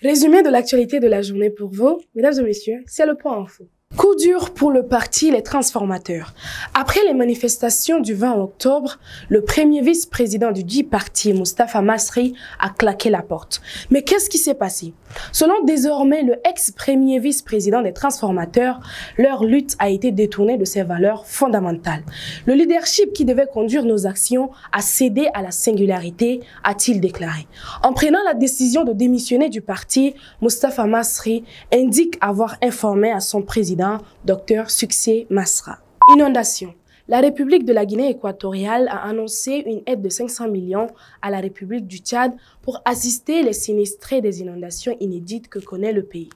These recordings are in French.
Résumé de l'actualité de la journée pour vous, mesdames et messieurs, c'est le point info. Coup dur pour le parti Les Transformateurs. Après les manifestations du 20 octobre, le premier vice-président du dit parti, Moustapha Masri, a claqué la porte. Mais qu'est-ce qui s'est passé? Selon désormais le ex-premier vice-président des Transformateurs, leur lutte a été détournée de ses valeurs fondamentales. Le leadership qui devait conduire nos actions a cédé à la singularité, a-t-il déclaré. En prenant la décision de démissionner du parti, Moustapha Masri indique avoir informé à son président Dr Succès Masra. Inondation. La République de la Guinée équatoriale a annoncé une aide de 500 millions à la République du Tchad pour assister les sinistrés des inondations inédites que connaît le pays.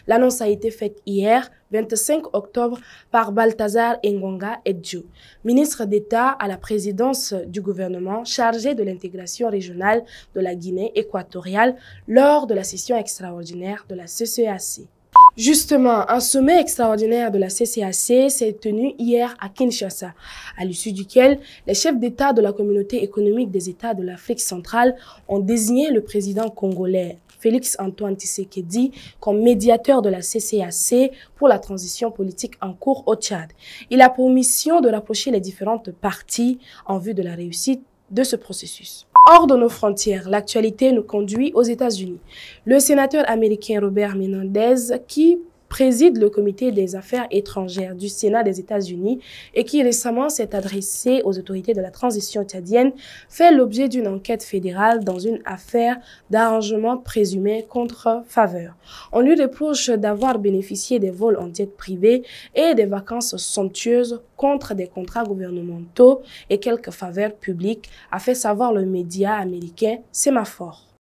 L'annonce a été faite hier, 25 octobre, par Balthazar Ngonga Edjo, ministre d'État à la présidence du gouvernement chargé de l'intégration régionale de la Guinée équatoriale lors de la session extraordinaire de la CCAC. Justement, un sommet extraordinaire de la CCAC s'est tenu hier à Kinshasa, à l'issue duquel les chefs d'État de la communauté économique des États de l'Afrique centrale ont désigné le président congolais Félix-Antoine Tshisekedi comme médiateur de la CCAC pour la transition politique en cours au Tchad. Il a pour mission de rapprocher les différentes parties en vue de la réussite de ce processus. Hors de nos frontières, l'actualité nous conduit aux États-Unis. Le sénateur américain Robert Menendez, qui préside le comité des affaires étrangères du Sénat des États-Unis et qui récemment s'est adressé aux autorités de la transition tchadienne, fait l'objet d'une enquête fédérale dans une affaire d'arrangement présumé contre faveur. On lui reproche d'avoir bénéficié des vols en jet privé et des vacances somptueuses contre des contrats gouvernementaux et quelques faveurs publiques, a fait savoir le média américain Semaphore.